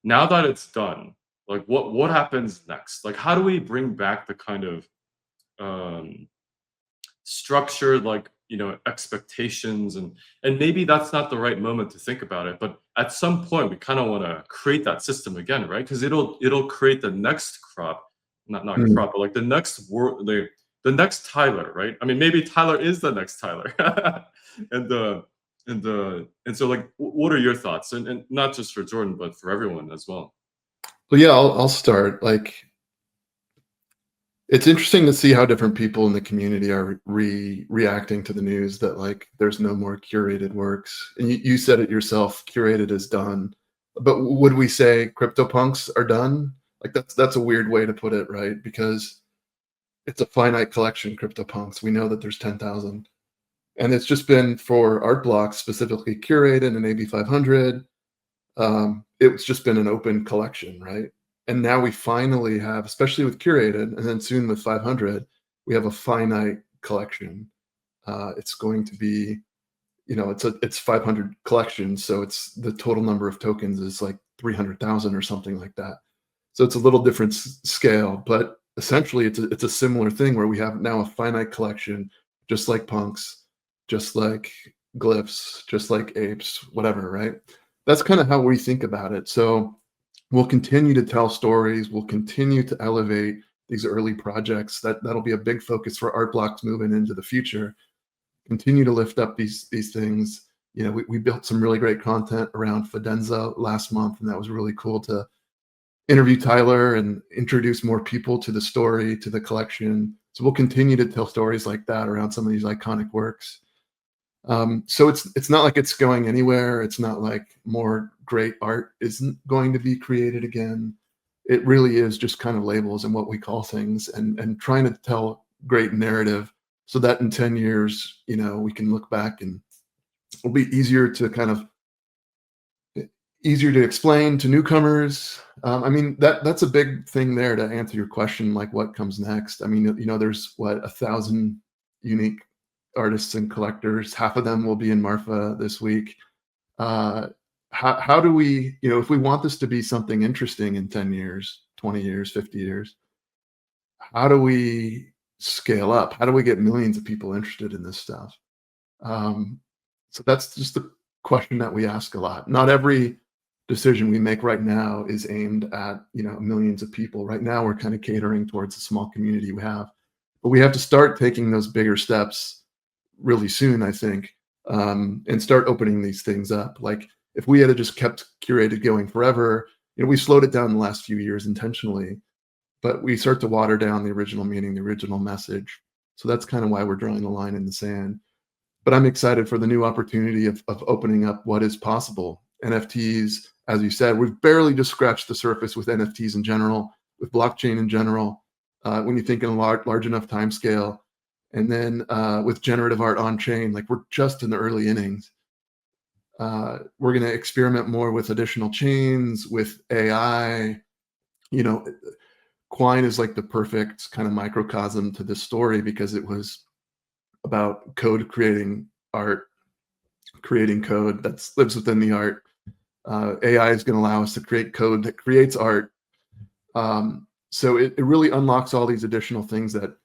Now that it's done, like, what happens next? Like, how do we bring back the kind of structured, like, you know, expectations, and maybe that's not the right moment to think about it, but at some point we kind of want to create that system again, right? Because it'll create the next crop, not crop, but like the next world, the next Tyler, right? I mean, maybe Tyler is the next Tyler. and so, like, what are your thoughts, and not just for Jordan but for everyone as well? Well, yeah, I'll start. Like, it's interesting to see how different people in the community are reacting to the news that like there's no more curated works. And you said it yourself, curated is done. But would we say CryptoPunks are done? Like that's a weird way to put it, right? Because it's a finite collection, CryptoPunks. We know that there's 10,000. And it's just been for art blocks specifically curated in AB 500. It's just been an open collection, right? And now we finally have, especially with curated, and then soon with 500, we have a finite collection. It's going to be, you know, it's 500 collections, so it's the total number of tokens is like 300,000 or something like that. So it's a little different scale, but essentially it's a similar thing where we have now a finite collection, just like punks, just like glyphs, just like apes, whatever, right? That's kind of how we think about it. So we'll continue to tell stories. We'll continue to elevate these early projects. That'll be a big focus for art blocks moving into the future. Continue to lift up these things. You know, we built some really great content around Fidenza last month, and that was really cool to interview Tyler and introduce more people to the story, to the collection. So we'll continue to tell stories like that around some of these iconic works. So it's not like it's going anywhere. It's not like more great art isn't going to be created again. It really is just kind of labels and what we call things, and trying to tell great narrative so that in 10 years, you know, we can look back and it'll be easier to kind of easier to explain to newcomers. I mean, that's a big thing there to answer your question, like what comes next. I mean, there's 1,000 unique artists and collectors. Half of them will be in Marfa this week. How do we, if we want this to be something interesting in 10 years, 20 years, 50 years, how do we scale up? How do we get millions of people interested in this stuff? So that's just the question that we ask a lot. Not every decision we make right now is aimed at, millions of people. Right now, we're kind of catering towards the small community we have, but we have to start taking those bigger steps really soon, I think, and start opening these things up. Like if we had just kept curated going forever, we slowed it down the last few years intentionally, but we start to water down the original meaning, the original message. So that's kind of why we're drawing the line in the sand. But I'm excited for the new opportunity of opening up what is possible. NFTs, as you said, we've barely just scratched the surface with NFTs in general, with blockchain in general, when you think in a large enough time scale. And then with generative art on chain, like we're just in the early innings. We're going to experiment more with additional chains, with AI. Quine is like the perfect kind of microcosm to this story because it was about code creating art, creating code that lives within the art. AI is going to allow us to create code that creates art. So it really unlocks all these additional things that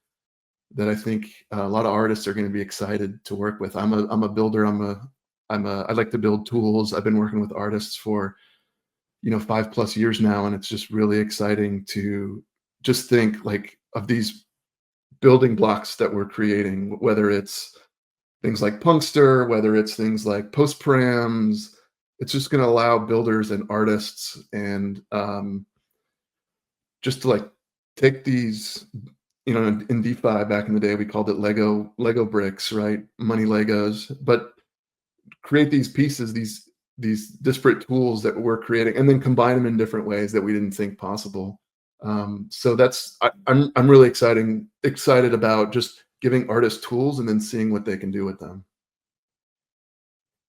I think a lot of artists are going to be excited to work with. I'm a builder. I like to build tools. I've been working with artists for 5+ years now, and it's just really exciting to just think like of these building blocks that we're creating, whether it's things like Punkster, whether it's things like post-params. It's just going to allow builders and artists and just to like take these, in DeFi back in the day, we called it Lego bricks, right? Money Legos, but create these pieces, these disparate tools that we're creating, and then combine them in different ways that we didn't think possible. So I'm really excited about just giving artists tools and then seeing what they can do with them.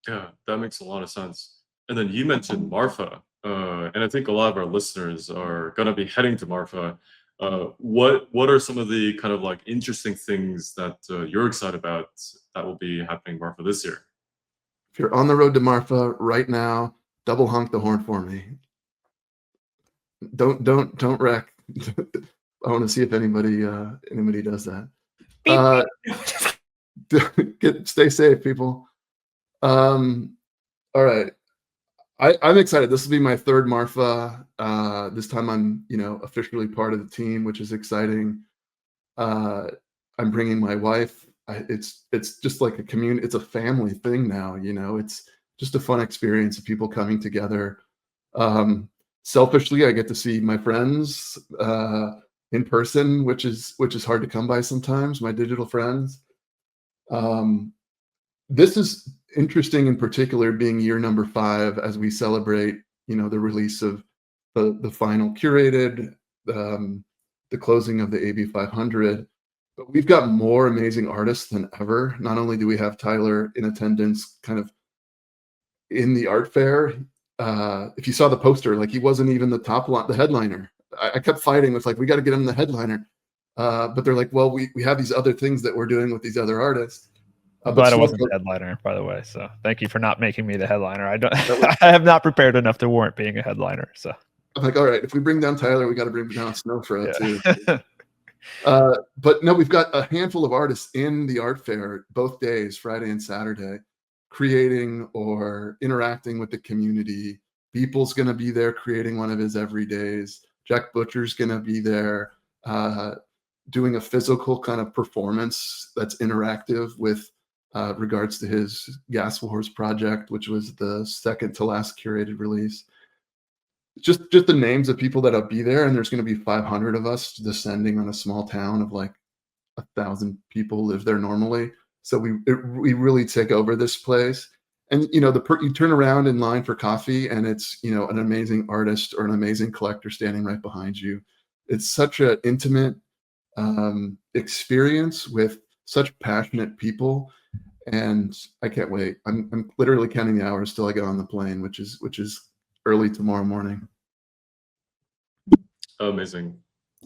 Yeah, that makes a lot of sense. And then you mentioned Marfa, and I think a lot of our listeners are going to be heading to Marfa. What are some of the kind of like interesting things that you're excited about that will be happening Marfa this year? If you're on the road to Marfa right now, double honk the horn for me. Don't wreck. I want to see if anybody does that. Stay safe, people. All right. I'm excited. This will be my third Marfa. This time I'm, officially part of the team, which is exciting. I'm bringing my wife. It's just like a community. It's a family thing now. It's just a fun experience of people coming together. Selfishly, I get to see my friends in person, which is hard to come by sometimes. My digital friends. This is interesting in particular, being year number 5 as we celebrate, the release of the final curated, the closing of the AB 500. But we've got more amazing artists than ever. Not only do we have Tyler in attendance, kind of in the art fair. If you saw the poster, like he wasn't even the headliner. I kept fighting with like, we got to get him the headliner. But they're like, well, we have these other things that we're doing with these other artists. I'm glad I wasn't the headliner, by the way. So thank you for not making me the headliner. I have not prepared enough to warrant being a headliner. So I'm like, all right, if we bring down Tyler, we got to bring down Snowfro too. But no, we've got a handful of artists in the art fair both days, Friday and Saturday, creating or interacting with the community. Beeple's going to be there creating one of his everydays. Jack Butcher's going to be there doing a physical kind of performance that's interactive with regards to his Gas Wars project, which was the second to last curated release. Just the names of people that'll be there, and there's going to be 500 of us descending on a small town of like 1,000 people live there normally. So we really take over this place, and you turn around in line for coffee, and it's an amazing artist or an amazing collector standing right behind you. It's such an intimate experience with such passionate people, and I can't wait. I'm literally counting the hours till I get on the plane, which is early tomorrow morning. Amazing.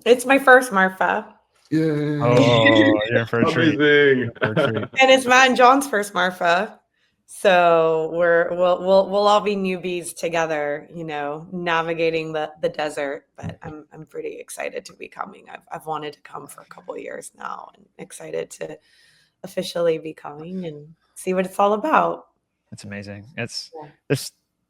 It's my first Marfa. Yay! Oh, you're in for a treat. Amazing. For a treat. And it's Matt and John's first Marfa. So we'll all be newbies together, you know, navigating the desert. But I'm pretty excited to be coming. I've wanted to come for a couple of years now, and excited to officially be coming and see what it's all about. It's amazing. It's Yeah.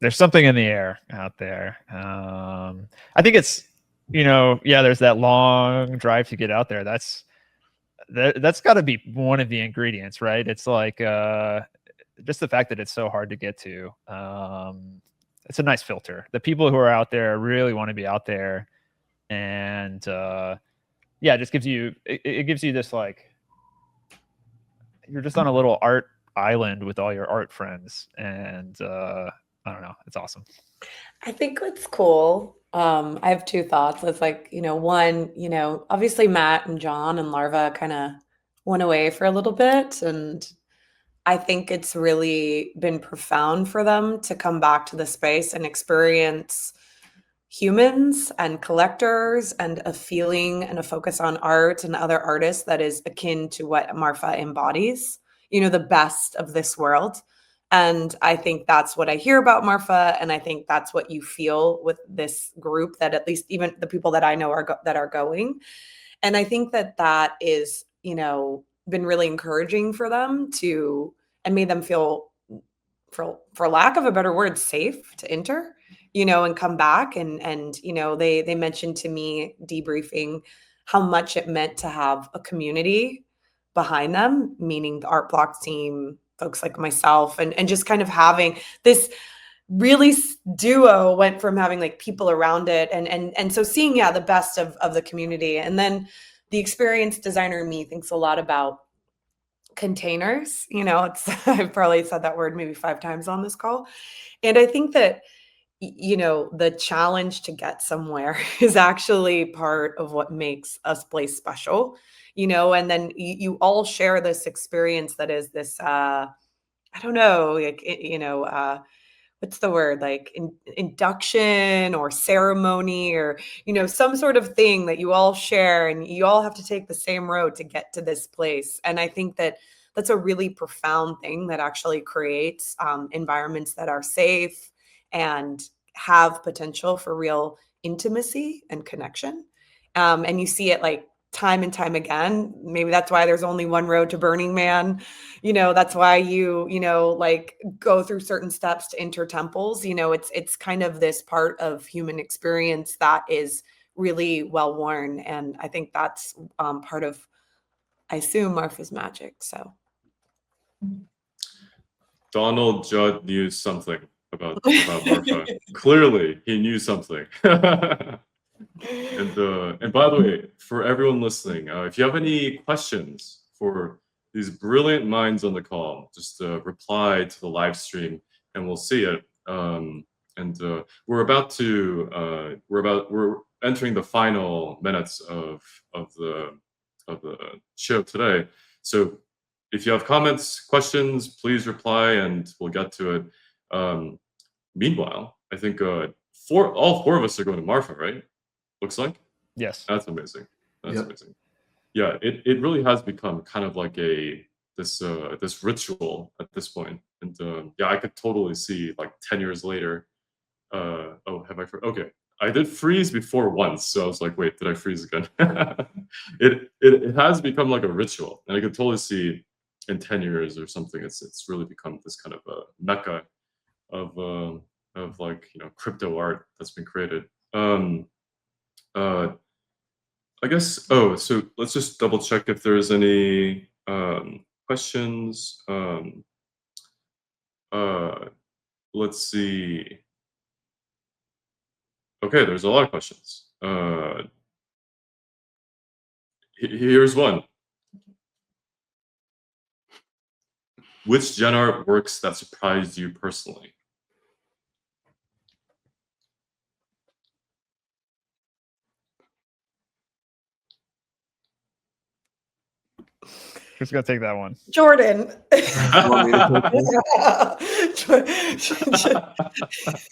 there's something in the air out there. I think it's, you know, yeah, there's that long drive to get out there. That's got to be one of the ingredients, right? It's like just the fact that it's so hard to get to. It's a nice filter. The people who are out there really want to be out there, and yeah, it just gives you it gives you this, like, you're just on a little art island with all your art friends, and I don't know, it's awesome. I think what's cool, I have two thoughts. It's like, you know, one, you know, obviously Matt and John and Larva kind of went away for a little bit, and I think it's really been profound for them to come back to the space and experience humans and collectors and a feeling and a focus on art and other artists that is akin to what Marfa embodies, you know, the best of this world. And I think that's what I hear about Marfa, and I think that's what you feel with this group, that at least even the people that I know that are going. And I think that is, you know, been really encouraging for them to, and made them feel, for lack of a better word, safe to enter, you know, and come back. And you know, they mentioned to me debriefing how much it meant to have a community behind them, meaning the art block team, folks like myself, and just kind of having this really duo went from having like people around it, and so seeing, yeah, the best of the community. And then the experienced designer in me thinks a lot about containers. You know, it's I've probably said that word maybe 5 times on this call. And I think that, you know, the challenge to get somewhere is actually part of what makes a place special, you know. And then you all share this experience that is this I don't know, like, you know, what's the word, like induction or ceremony, or, you know, some sort of thing that you all share, and you all have to take the same road to get to this place. And I think that that's a really profound thing that actually creates environments that are safe and have potential for real intimacy and connection. And you see it like time and time again. Maybe that's why there's only one road to Burning Man. You know, that's why you know, like, go through certain steps to enter temples. You know, it's kind of this part of human experience that is really well worn. And I think that's part of, I assume, Marfa's magic. So Donald Judd knew something about Marfa. Clearly, he knew something. And by the way, for everyone listening, if you have any questions for these brilliant minds on the call, just reply to the live stream, and we'll see it. We're entering the final minutes of the show today. So if you have comments, questions, please reply, and we'll get to it. Meanwhile, I think all four of us are going to Marfa, right? Looks like. Yes. That's amazing. That's Yep. amazing. Yeah, it really has become kind of like this ritual at this point. And yeah, I could totally see, like, 10 years later. Oh, have I? Okay, I did freeze before once, so I was like, wait, did I freeze again? It has become like a ritual, and I could totally see in 10 years or something, it's really become this kind of a mecca of like, you know, crypto art that's been created. I guess. Oh, so let's just double check if there's any questions. Let's see. Okay, there's a lot of questions. Here's one. Which gen art works that surprised you personally? Who's gonna take that one? Jordan. Want me to take this?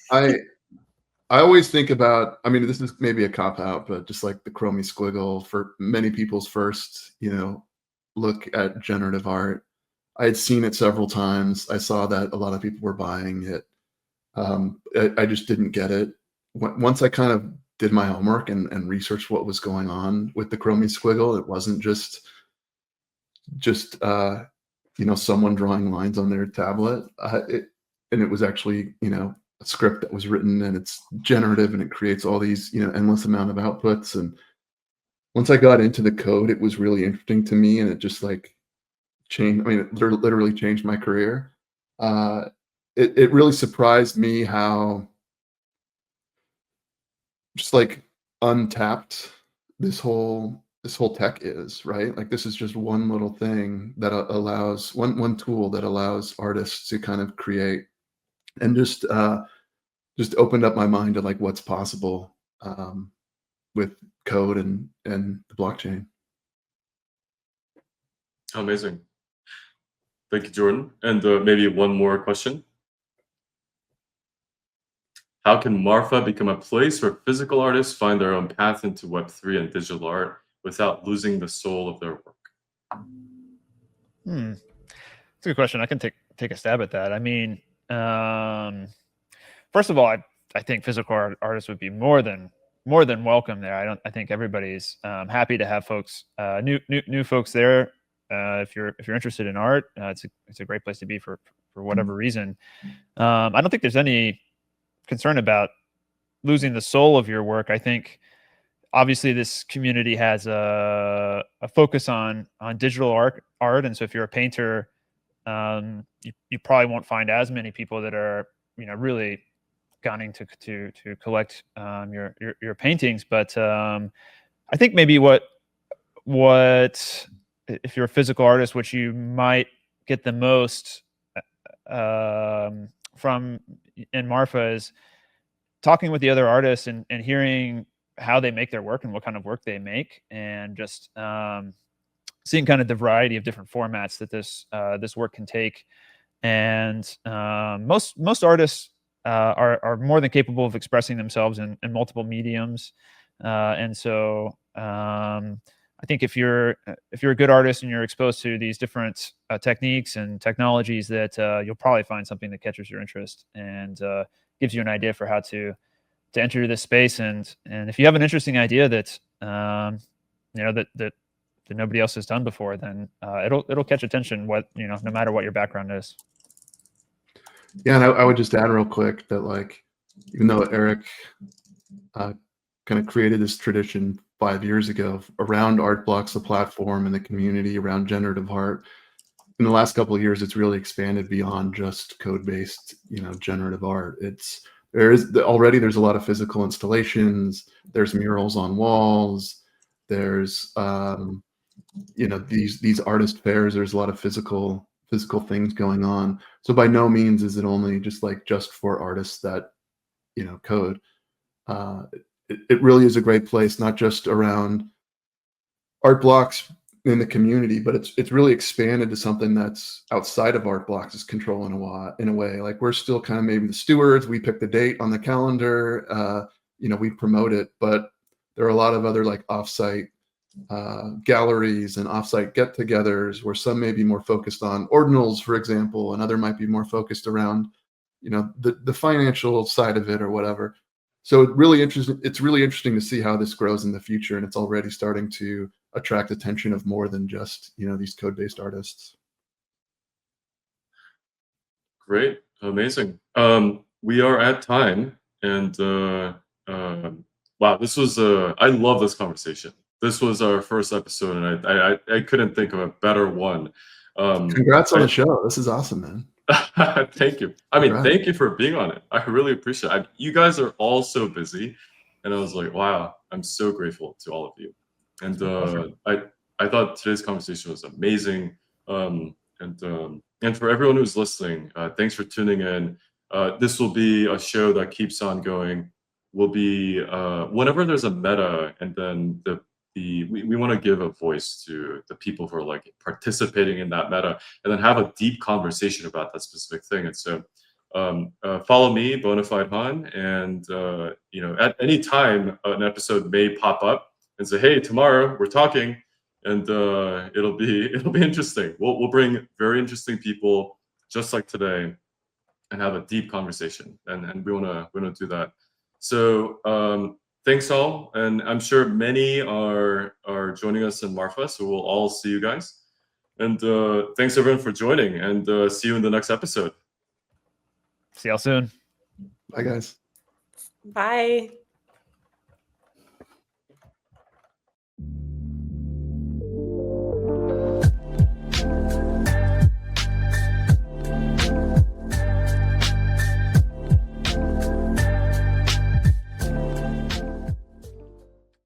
I always think about, I mean, this is maybe a cop out, but just like the chromie squiggle for many people's first, look at generative art. I had seen it several times. I saw that a lot of people were buying it. I just didn't get it. Once I kind of did my homework and researched what was going on with the chromie squiggle, it wasn't just someone drawing lines on their tablet. And it was actually, a script that was written, and it's generative, and it creates all these, endless amount of outputs. And once I got into the code, it was really interesting to me, and it just like changed. I mean, it literally changed my career. It really surprised me how just like untapped this whole tech is, right? Like this is just one little thing that allows one tool that allows artists to kind of create, and just opened up my mind to like what's possible with code and the blockchain. Amazing. Thank you, Jordan. And maybe one more question. How can Marfa become a place where physical artists find their own path into Web3 and digital art without losing the soul of their work? That's a good question. I can take a stab at that. I mean, first of all, I think physical artists would be more than welcome there. I think everybody's happy to have folks, new folks there. If you're interested in art, it's a great place to be for whatever reason. I don't think there's any concern about losing the soul of your work. I think obviously this community has a focus on digital art, and so if you're a painter, you probably won't find as many people that are really gunning to collect your paintings. But I think maybe what if you're a physical artist, which you might get the most from in Marfa is talking with the other artists and hearing how they make their work and what kind of work they make, and just seeing kind of the variety of different formats that this work can take. And most artists are more than capable of expressing themselves in multiple mediums, and so I think if you're a good artist and you're exposed to these different techniques and technologies, that you'll probably find something that catches your interest and gives you an idea for how to enter this space. And if you have an interesting idea that that nobody else has done before, then it'll catch attention. No matter what your background is. Yeah, and I would just add real quick that like, even though Eric kind of created this tradition 5 years ago around Art Blocks, the platform, and the community around generative art, in the last couple of years, it's really expanded beyond just code-based, generative art. There's a lot of physical installations. There's murals on walls. There's these artist fairs. There's a lot of physical things going on. So by no means is it only just for artists that code. It really is a great place, not just around Art Blocks in the community, but it's really expanded to something that's outside of Art Blocks' control in a way. Like, we're still kind of maybe the stewards. We pick the date on the calendar. We promote it, but there are a lot of other like offsite galleries and offsite get-togethers where some may be more focused on ordinals, for example, and other might be more focused around the financial side of it or whatever. So it's really interesting to see how this grows in the future, and it's already starting to attract attention of more than just these code-based artists. Great, amazing. We are at time, and wow, this was I love this conversation. This was our first episode, and I couldn't think of a better one. Congrats on the show. This is awesome, man. Thank you. Thank you for being on it. I really appreciate it. You guys are all so busy, and I was like, wow, I'm so grateful to all of you. And I thought today's conversation was amazing. And for everyone who's listening, thanks for tuning in. This will be a show that keeps on going. Will be whenever there's a meta, and then we want to give a voice to the people who are like participating in that meta, and then have a deep conversation about that specific thing. And so follow me, bonafidehan, and you know, at any time an episode may pop up and say, "Hey, tomorrow we're talking," and it'll be interesting. We'll bring very interesting people just like today and have a deep conversation, and we wanna do that. So thanks all, and I'm sure many are joining us in Marfa, so we'll all see you guys. And thanks everyone for joining, and see you in the next episode. See y'all soon. Bye, guys. Bye.